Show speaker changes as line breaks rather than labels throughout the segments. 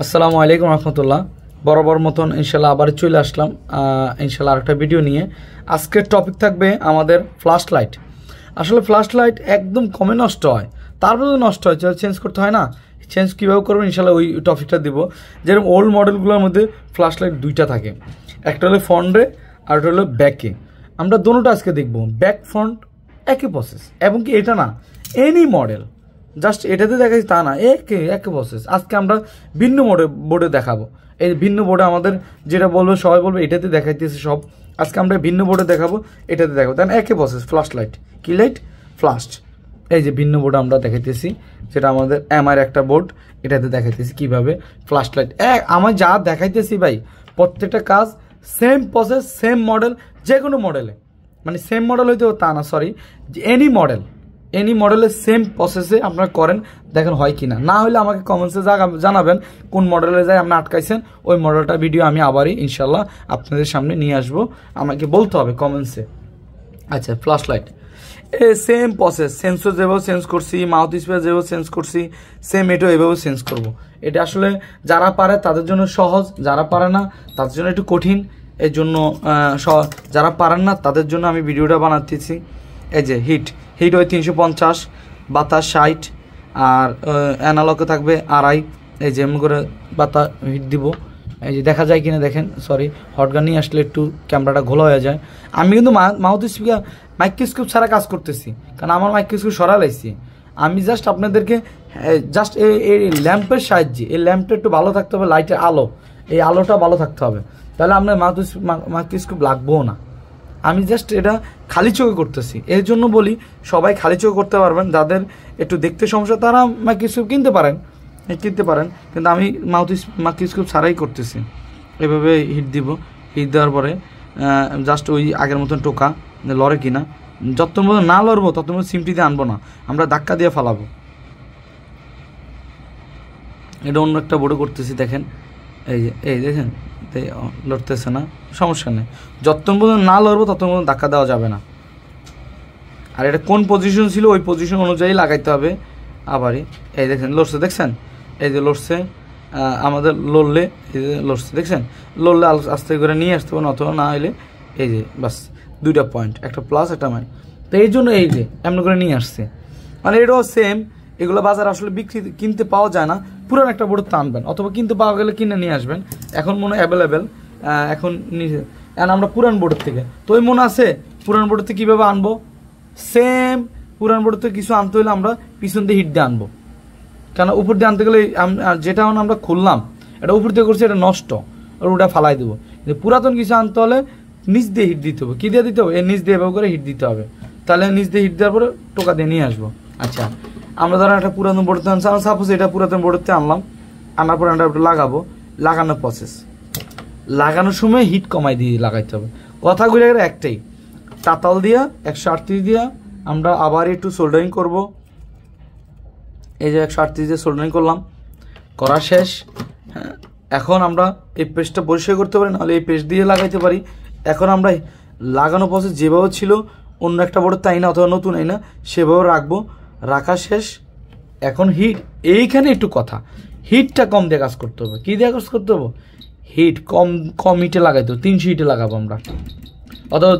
আসসালামু আলাইকুম রহমতুল্লাহ। বরাবর মতন ইনশাল্লাহ আবার চলে আসলাম ইনশাল্লাহ আরেকটা ভিডিও নিয়ে। আজকের টপিক থাকবে আমাদের ফ্ল্যাশ লাইট। আসলে ফ্ল্যাশ লাইট একদম কমে নষ্ট হয়, তারপরে নষ্ট হয় চেঞ্জ করতে হয় না। চেঞ্জ কীভাবে করবেন ইনশাল্লাহ ওই টপিকটা দিব। যেরকম ওল্ড মডেলগুলোর মধ্যে ফ্ল্যাশ লাইট দুইটা থাকে, একটা হলো ফ্রন্টে আর একটা হলো ব্যাকে। আমরা দুটোটা আজকে দেখব, ব্যাক ফ্রন্ট একই প্রসেস, এবং কি এটা না এনি মডেল, জাস্ট এটাতে দেখাচ্ছি তা না, একই প্রসেস। আজকে আমরা ভিন্ন বোর্ডে দেখাবো। এই ভিন্ন বোর্ডে আমাদের যেটা বলবো সবাই বলবো এটাতে দেখাইতেছে সব, আজকে আমরা ভিন্ন বোর্ডে দেখাবো, এটাতে দেখাবো। তাই একই প্রসেস, ফ্ল্যাশ লাইট কি লাইট ফ্ল্যাশ। এই যে ভিন্ন বোর্ডে আমরা দেখাইতেছি, যেটা আমাদের এমআর একটা বোর্ড, এটাতে দেখাইতেছি কীভাবে ফ্ল্যাশ লাইট। আমার যা দেখাইতেছি ভাই প্রত্যেকটা কাজ সেম প্রসেস, সেম মডেল, যে কোনো মডেলে, মানে সেম মডেল হইতে তা না, সরি, এনি মডেলের সেম প্রসেসে আপনারা করেন, দেখেন হয় কি না। না হলে আমাকে কমেন্টসে জানাবেন কোন মডেলে যায় আপনি আটকাইছেন, ওই মডেলটা ভিডিও আমি আবারই ইনশাল্লাহ আপনাদের সামনে নিয়ে আসবো, আমাকে বলতে হবে কমেন্টসে। আচ্ছা, flash light same process, sensor যেভাবে চেঞ্জ করছি, মাউথ স্পিকার যেভাবে চেঞ্জ করছি, সেম এটাও এভাবে চেঞ্জ করব। এটা আসলে যারা পারে তাদের জন্য সহজ, যারা পারে না তাদের জন্য একটু কঠিন। এর জন্য যারা পারেন না তাদের জন্য আমি ভিডিওটা বানাতেছি। এই যে হিট ওই 350, বাতাস 60, আর অ্যানালগে থাকবে 2.5। এই যে এমন করে বাতাস হিট দিব। এই যে দেখা যায় কিনা দেখেন, সরি হটগান নিয়ে আসলে একটু ক্যামেরাটা ঘোলা হয়ে যায়। আমি কিন্তু মাউথ স্পিকার মাইক্রোস্কোপ ছাড়া কাজ করতেছি, কারণ আমার মাইক্রোস্কোপ সরালাইছি। আমি জাস্ট আপনাদেরকে জাস্ট এই ল্যাম্পের সাহায্যে, এই ল্যাম্পটা একটু ভালো থাকতে হবে, লাইটের আলো, এই আলোটা ভালো থাকতে হবে, তাহলে আপনার মাইক্রোস্কোপ লাগবেও না। আমি জাস্ট এটা খালি চোখে করতেছি, এর জন্য বলি সবাই খালি চোখে করতে পারবেন। যাদের একটু দেখতে সমস্যা তারা মাইক্রোস্কোপ কিনতে পারেন, কিন্তু আমি মাইক্রোস্কোপ ছাড়াই করতেছি। এভাবে হিট দিব, হিট দেওয়ার পরে জাস্ট ওই আগের মতন টোকা লড়ে কিনা, যতক্ষণ মতো না লড়বো ততক্ষণ মতো সিমটি দিয়ে আনবো না, আমরা ধাক্কা দিয়ে ফালাবো। এটা অন্য একটা বোর্ডে করতেছি, দেখেন এই দেখেন লড়তেছে না, সমস্যা নেই। যতক্ষণ পর্যন্ত না লড়বো ততক্ষণ পর্যন্ত ধাক্কা দেওয়া যাবে না। আর এটা কোন পজিশন ছিল ওই পজিশন অনুযায়ী লাগাইতে হবে। আবারই এই দেখেন লড়ছে, দেখছেন এই যে লড়ছে, আমাদের লড়লে এই যে লড়ছে, দেখছেন লড়লে আস্তে করে নিয়ে আসতে পারেন, অথবা না হলে এই যে বাস দুইটা পয়েন্ট, একটা প্লাস একটা মাইনাস। তো এই জন্য এই যে এমন করে নিয়ে আসছে, মানে এটাও সেম। এগুলো বাজার আসলে কিনতে পাওয়া যায় না, পুরান একটা বোর্ড টানবেন, অথবা কিনতে পাওয়া গেলে কিনে নিয়ে আসবেন। এখন মনে হয় অ্যাভেলেবেল, এখন আমরা পুরান বোর্ডের থেকে, তো ওই মনে আছে পুরান বোর্ডের থেকে কীভাবে আনবো, সেম পুরান বোর্ডের থেকে কিছু আনতে হলে আমরা পিছন দিয়ে হিট দিয়ে আনবো। কেন উপর দিয়ে আনতে গেলে যেটা আমরা খুললাম এটা উপর দিয়ে করছি, এটা নষ্ট, আর ওটা ফালাই দেবো। কিন্তু পুরাতন কিছু আনতে হলে নিচ দিয়ে হিট দিতে হবে। কী দিয়ে দিতে হবে, এর নিচ দিয়ে এভাবে করে হিট দিতে হবে, তাহলে নিচ দিয়ে হিট দেওয়ার পরে টোকা দিয়ে নিয়ে আসবো। আচ্ছা, আমরা ধরো একটা পুরাতন বোর্ডতে আনছি, সাপোজ এটা পুরাতন বোর্ডতে আনলাম, আনার পরে আমরা একটু লাগাবো। লাগানোর প্রসেস, লাগানোর সময় হিট কমাই দিয়ে লাগাইতে হবে। কথা ঘুরে গেলে একটাই, তাতাল দিয়া 138 দিয়া আমরা আবার একটু সোল্ডারিং করব। এই যে 138 দিয়ে সোল্ডারিং করলাম, করা শেষ। এখন আমরা এই পেস্টটা পরিষ্কার করতে পারি, নাহলে এই পেস্ট দিয়ে লাগাইতে পারি। এখন আমরা লাগানো প্রসেস যেভাবে ছিল অন্য একটা বোর্ডের তাই না, অথবা নতুন আই না, সেভাবে রাখবো। রাখা শেষ। এখন হিট, এইখানে একটু কথা, হিটটা কম দিয়ে কাজ করতে হবে। কী দিয়ে কাজ করতে হবে, হিট কম হিটে লাগাইতে হবে। 300 হিটে লাগাবো আমরা, অথবা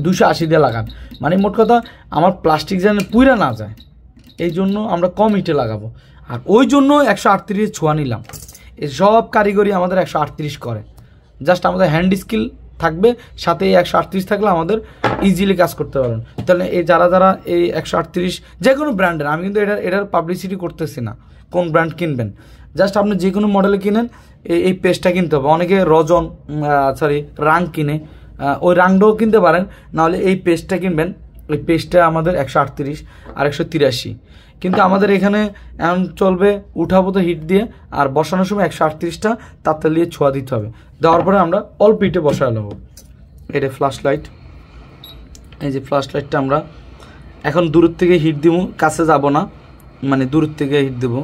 280 দিয়ে লাগান। মানে মোট কথা আমার প্লাস্টিক যেন পুইরা না যায়, এই জন্য আমরা কম হিটে লাগাবো। আর ওই জন্য 138 ছোঁয়া নিলাম। এই সব কারিগরি আমাদের 138 করে, জাস্ট আমাদের হ্যান্ড স্কিল থাকবে, সাথে এই 138 থাকলে আমাদের ইজিলি কাজ করতে পারবেন। তাহলে এই যারা এই 138 যে কোনো ব্র্যান্ডের, আমি কিন্তু এটার পাবলিসিটি করতেছি না কোন ব্র্যান্ড কিনবেন, জাস্ট আপনি যে কোনো মডেলে কিনেন এই পেস্টটা কিনতে হবে। অনেকে রাং কিনে, ওই রাংটাও কিনতে পারেন, নাহলে এই পেস্টটা কিনবেন। ওই পেস্টটা আমাদের 138 আর 183, কিন্তু আমাদের এখানে এখন চলবে উঠাবো তো হিট দিয়ে, আর বসানোর সময় 138টা তাতে দিয়ে ছোঁয়া দিতে হবে। দেওয়ার পরে আমরা অল্প হিটে বসায় নেবো। এটা ফ্ল্যাশ লাইট, এই যে ফ্ল্যাশ লাইটটা আমরা এখন দূরের থেকে হিট দিব, কাছে যাব না, মানে দূরের থেকে হিট দেবো।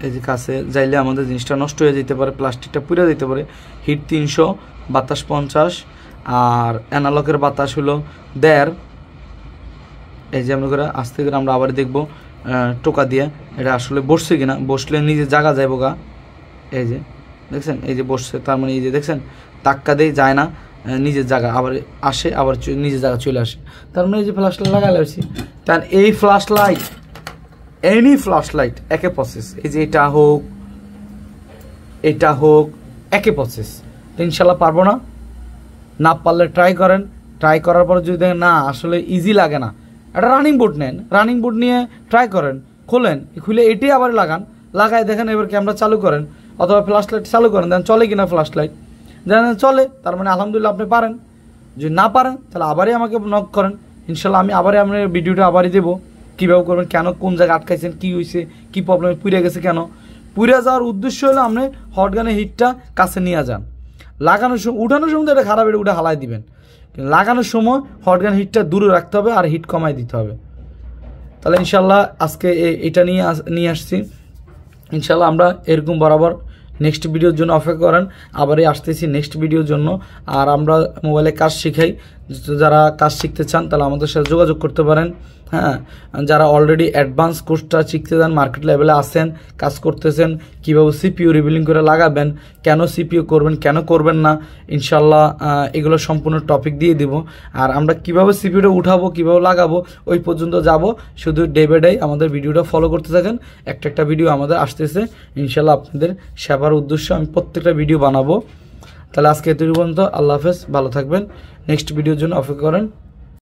এই যে কাছে যাইলে আমাদের জিনিসটা নষ্ট হয়ে যেতে পারে, প্লাস্টিকটা পুড়ে যেতে পারে। হিট 300, বাতাস 50, আর অ্যানালগের বাতাস হলো 1.5। এই যে আমরা করে আস্তে করে আমরা আবার দেখবো টোকা দিয়ে এটা আসলে বসছে কিনা, বসলে নিজে জায়গা যাইব গা। এই যে দেখছেন, এই যে বসছে, তার মানে এই যে দেখছেন ধাক্কা দিয়ে যায় না, নিজের জায়গা আবার আসে, আবার নিজের জায়গা চলে আসে। তার মানে এই যে ফ্ল্যাশ লাইট লাগাই লাগছি। তার এই flash light, any flash light একে প্রসেস, এই যে এটা হোক এটা হোক একে প্রসেস। তো ইনশাল্লাহ পারবো না, না পারলে ট্রাই করেন। ট্রাই করার পর যদি দেখেন না আসলে ইজি লাগে না, একটা রানিং বোর্ড নেন, রানিং বোর্ড নিয়ে ট্রাই করেন, খোলেন, খুলে এটি আবার লাগান, লাগাই দেখেন এবার ক্যামেরা চালু করেন অথবা ফ্ল্যাশ লাইট চালু করেন, দেখেন চলে কিনা ফ্ল্যাশ লাইট। দেখেন চলে, তার মানে আলহামদুলিল্লাহ আপনি পারেন। যদি না পারেন তাহলে আবারই আমাকে নক করেন, ইনশাল্লাহ আমি আবারই আপনার ভিডিওটা আবারই দেবো কীভাবে করবেন, কেন কোন জায়গায় আটকাইছেন, কী হয়েছে, কী প্রবলেম, পুড়ে গেছে কেন। পুড়ে যাওয়ার উদ্দেশ্য হলো আপনি হটগানের হিটটা কাছে নিয়ে যান। লাগানোর সময়, উঠানোর সময় তো এটা খারাপ, এটা উঠে হালাই দিবেন, কিন্তু লাগানোর সময় হটগান হিটটা দূরে রাখতে হবে আর হিট কমাই দিতে হবে। তাহলে ইনশাল্লাহ আজকে এটা নিয়ে আসছি। ইনশাল্লাহ আমরা এরকম বরাবর নেক্সট ভিডিওর জন্য অপেক্ষা করেন, আবারই আসতেছি নেক্সট ভিডিওর জন্য। আর আমরা মোবাইলে কাজ শিখাই, যারা কাজ শিখতে চান তাহলে আমাদের সাথে যোগাযোগ করতে পারেন। হ্যাঁ, যারা অলরেডি অ্যাডভান্স কোর্সটা শিখতে চান, মার্কেট লেভেলে আসেন, কাজ করতেছেন, কীভাবে সিপিইউ রিবিলিং করে লাগাবেন, কেন সিপিইউ করবেন, কেন করবেন না, ইনশাল্লাহ এগুলো সম্পূর্ণ টপিক দিয়ে দিব। আর আমরা কীভাবে সিপিইউটা উঠাবো, কীভাবে লাগাবো, ওই পর্যন্ত যাব। শুধু ডে বাই ডে আমাদের ভিডিওটা ফলো করতে থাকেন, একটা ভিডিও আমাদের আসতেছে ইনশাল্লাহ আপনাদের সেবার উদ্দেশ্যে আমি প্রত্যেকটা ভিডিও বানাবো। তাহলে আজকে এতটুকু পর্যন্ত, আল্লাহ হাফেজ, ভালো থাকবেন, নেক্সট ভিডিওর জন্য অপেক্ষা করেন।